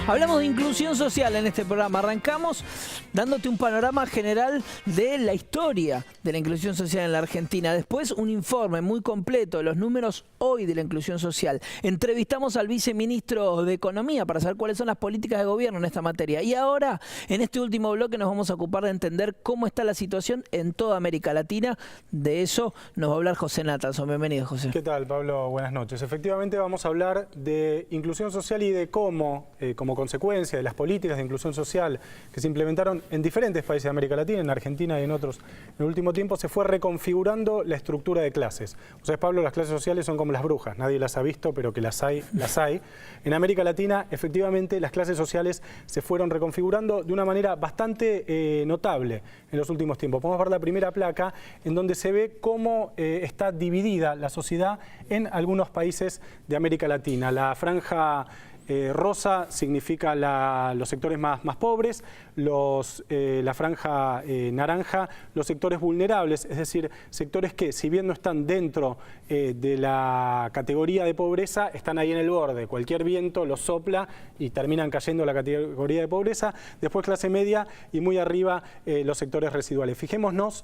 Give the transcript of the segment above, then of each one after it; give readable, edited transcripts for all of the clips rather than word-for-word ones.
Hablamos de inclusión social en este programa. Arrancamos dándote un panorama general de la historia de la inclusión social en la Argentina. Después un informe muy completo de los números hoy de la inclusión social. Entrevistamos al viceministro de Economía para saber cuáles son las políticas de gobierno en esta materia. Y ahora, en este último bloque, nos vamos a ocupar de entender cómo está la situación en toda América Latina. De eso nos va a hablar José Nathanson. Bienvenido, José. ¿Qué tal, Pablo? Buenas noches. Efectivamente vamos a hablar de inclusión social y de cómo, como consecuencia de las políticas de inclusión social que se implementaron en diferentes países de América Latina, en Argentina y en otros, en el último tiempo se fue reconfigurando la estructura de clases. O sea, Pablo, las clases sociales son como las brujas, nadie las ha visto, pero que las hay, las hay. En América Latina, efectivamente, las clases sociales se fueron reconfigurando de una manera bastante notable en los últimos tiempos. Podemos ver la primera placa en donde se ve cómo está dividida la sociedad en algunos países de América Latina. La franja rosa significa los sectores más pobres, la franja naranja, los sectores vulnerables, es decir, sectores que, si bien no están dentro de la categoría de pobreza, están ahí en el borde. Cualquier viento los sopla y terminan cayendo en la categoría de pobreza. Después clase media y muy arriba los sectores residuales. Fijémonos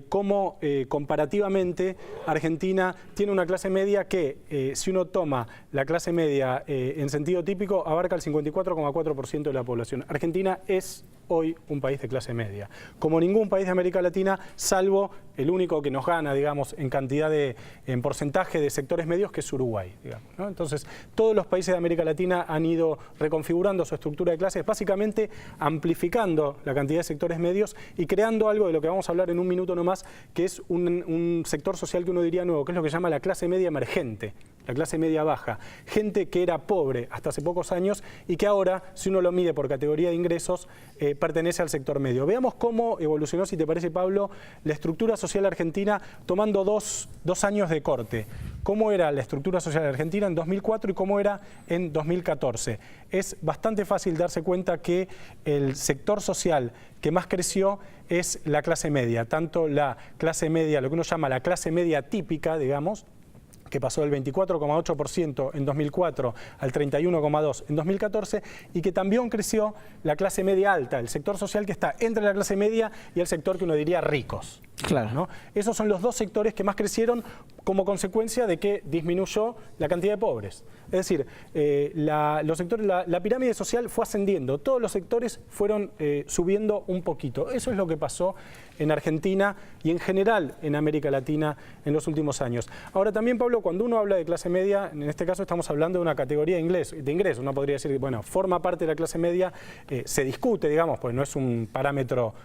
cómo comparativamente Argentina tiene una clase media que, si uno toma la clase media en sentido típico, abarca el 54,4% de la población. Argentina es hoy un país de clase media, como ningún país de América Latina, salvo el único que nos gana, digamos, en cantidad en porcentaje de sectores medios, que es Uruguay, digamos, ¿no? Entonces, todos los países de América Latina han ido reconfigurando su estructura de clases, básicamente amplificando la cantidad de sectores medios y creando algo de lo que vamos a hablar en un minuto nomás, que es un sector social que uno diría nuevo, que es lo que se llama la clase media emergente, la clase media baja, gente que era pobre hasta hace pocos años y que ahora, si uno lo mide por categoría de ingresos, pertenece al sector medio. Veamos cómo evolucionó, si te parece, Pablo, la estructura social argentina tomando dos años de corte. ¿Cómo era la estructura social argentina en 2004 y cómo era en 2014? Es bastante fácil darse cuenta que el sector social que más creció es la clase media, tanto la clase media, lo que uno llama la clase media típica, digamos, que pasó del 24,8% en 2004 al 31,2% en 2014, y que también creció la clase media alta, el sector social que está entre la clase media y el sector que uno diría ricos. Claro, ¿no? Esos son los dos sectores que más crecieron como consecuencia de que disminuyó la cantidad de pobres. Es decir, la pirámide social fue ascendiendo, todos los sectores fueron subiendo un poquito. Eso es lo que pasó en Argentina y en general en América Latina en los últimos años. Ahora también, Pablo, cuando uno habla de clase media, en este caso estamos hablando de una categoría de ingresos. Uno podría decir, bueno, forma parte de la clase media, se discute, digamos, pues no es un parámetro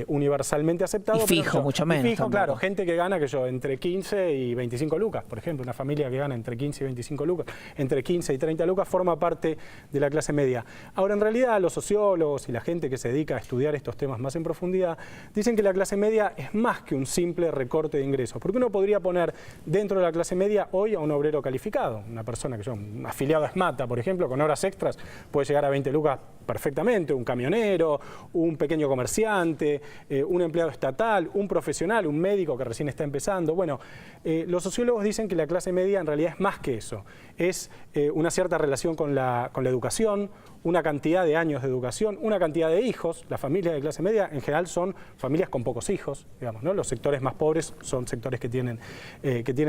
universalmente aceptado. Y fijo, mucho menos. Y fijo, claro, gente que gana, entre 15 y 25 lucas, por ejemplo, una familia que gana entre 15 y 25 lucas, entre 15 y 30 lucas, forma parte de la clase media. Ahora, en realidad, los sociólogos y la gente que se dedica a estudiar estos temas más en profundidad, dicen que la clase media es más que un simple recorte de ingresos, porque uno podría poner dentro de la clase media hoy a un obrero calificado, una persona que un afiliado a SMATA, por ejemplo, con horas extras, puede llegar a 20 lucas perfectamente, un camionero, un pequeño comerciante, un empleado estatal, un profesional, un médico que recién está empezando. Bueno, los sociólogos dicen que la clase media en realidad es más que eso. Es una cierta relación con la educación, una cantidad de años de educación, una cantidad de hijos. Las familias de clase media en general son familias con pocos hijos, digamos, ¿no? Los sectores más pobres son sectores que tienen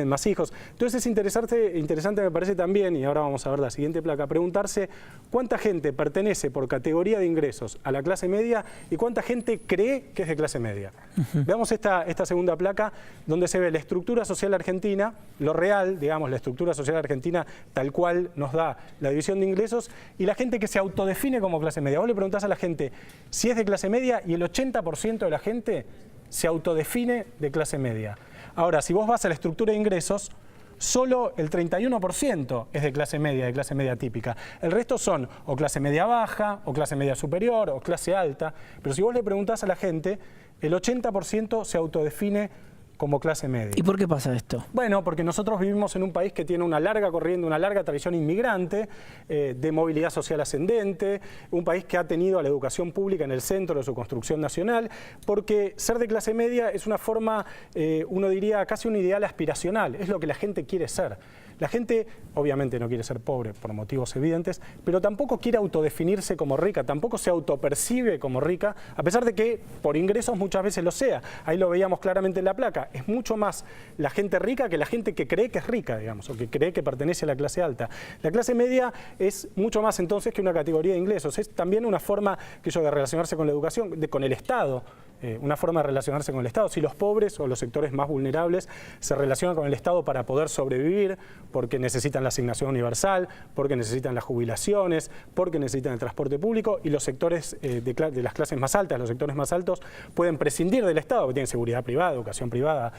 más hijos. Entonces es interesante me parece también, y ahora vamos a ver la siguiente placa, preguntarse cuánta gente pertenece por categoría de ingresos a la clase media y cuánta gente cree que es de clase media. Veamos esta segunda placa donde se ve la estructura social argentina, lo real, digamos, la estructura social argentina tal cual nos da la división de ingresos, y la gente que se autodefine como clase media. Vos le preguntás a la gente si es de clase media y el 80% de la gente se autodefine de clase media. Ahora, si vos vas a la estructura de ingresos, solo el 31% es de clase media típica. El resto son o clase media baja, o clase media superior, o clase alta. Pero si vos le preguntás a la gente, el 80% se autodefine como clase media. ¿Y por qué pasa esto? Bueno, porque nosotros vivimos en un país que tiene una larga corriente, una larga tradición inmigrante, de movilidad social ascendente, un país que ha tenido a la educación pública en el centro de su construcción nacional, porque ser de clase media es una forma, uno diría, casi un ideal aspiracional, es lo que la gente quiere ser. La gente obviamente no quiere ser pobre por motivos evidentes, pero tampoco quiere autodefinirse como rica, tampoco se autopercibe como rica, a pesar de que por ingresos muchas veces lo sea. Ahí lo veíamos claramente en la placa. Es mucho más la gente rica que la gente que cree que es rica, digamos, o que cree que pertenece a la clase alta. La clase media es mucho más entonces que una categoría de ingresos, es también una forma de relacionarse con la educación, con el Estado. Una forma de relacionarse con el Estado. Si los pobres o los sectores más vulnerables se relacionan con el Estado para poder sobrevivir, porque necesitan la asignación universal, porque necesitan las jubilaciones, porque necesitan el transporte público, y los sectores de las clases más altas, los sectores más altos, pueden prescindir del Estado, que tienen seguridad privada, educación privada,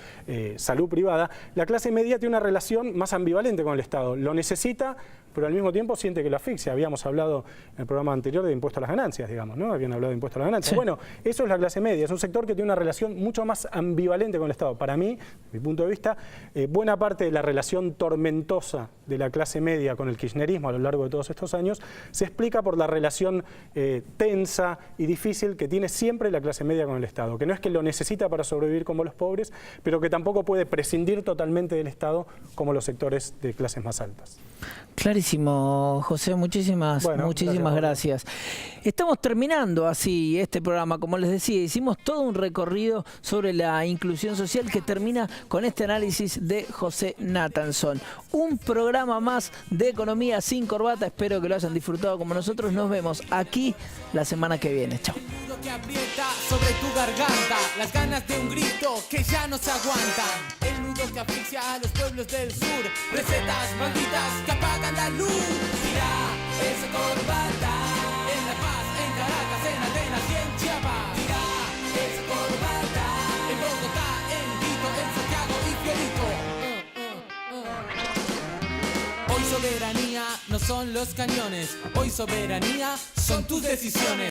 salud privada. La clase media tiene una relación más ambivalente con el Estado. Lo necesita, pero al mismo tiempo siente que lo asfixia. Habíamos hablado en el programa anterior de impuesto a las ganancias, digamos, ¿no? Habían hablado de impuesto a las ganancias. Sí. Bueno, eso es la clase media, es un sector que tiene una relación mucho más ambivalente con el Estado. Para mí, desde mi punto de vista, buena parte de la relación tormentosa de la clase media con el kirchnerismo a lo largo de todos estos años se explica por la relación tensa y difícil que tiene siempre la clase media con el Estado, que no es que lo necesita para sobrevivir como los pobres, pero que tampoco puede prescindir totalmente del Estado como los sectores de clases más altas. Clarísimo, José, muchísimas gracias. Estamos terminando así este programa, como les decía, hicimos todo un recorrido sobre la inclusión social que termina con este análisis de José Nathanson. Un programa más de Economía sin Corbata, espero que lo hayan disfrutado como nosotros. Nos vemos aquí la semana que viene. Chao. El nudo que aprieta sobre tu garganta, las ganas de un grito que ya no se aguantan. El nudo que asfixia a los pueblos del sur, recetas malditas que apagan la luz. Mira esa corbata, en La Paz, en Caracas, en Atenas y en Chiapas. Mira esa corbata, en Bogotá, en Quito, en Santiago y Fiorito. Hoy soberanía no son los cañones, hoy soberanía son tus decisiones.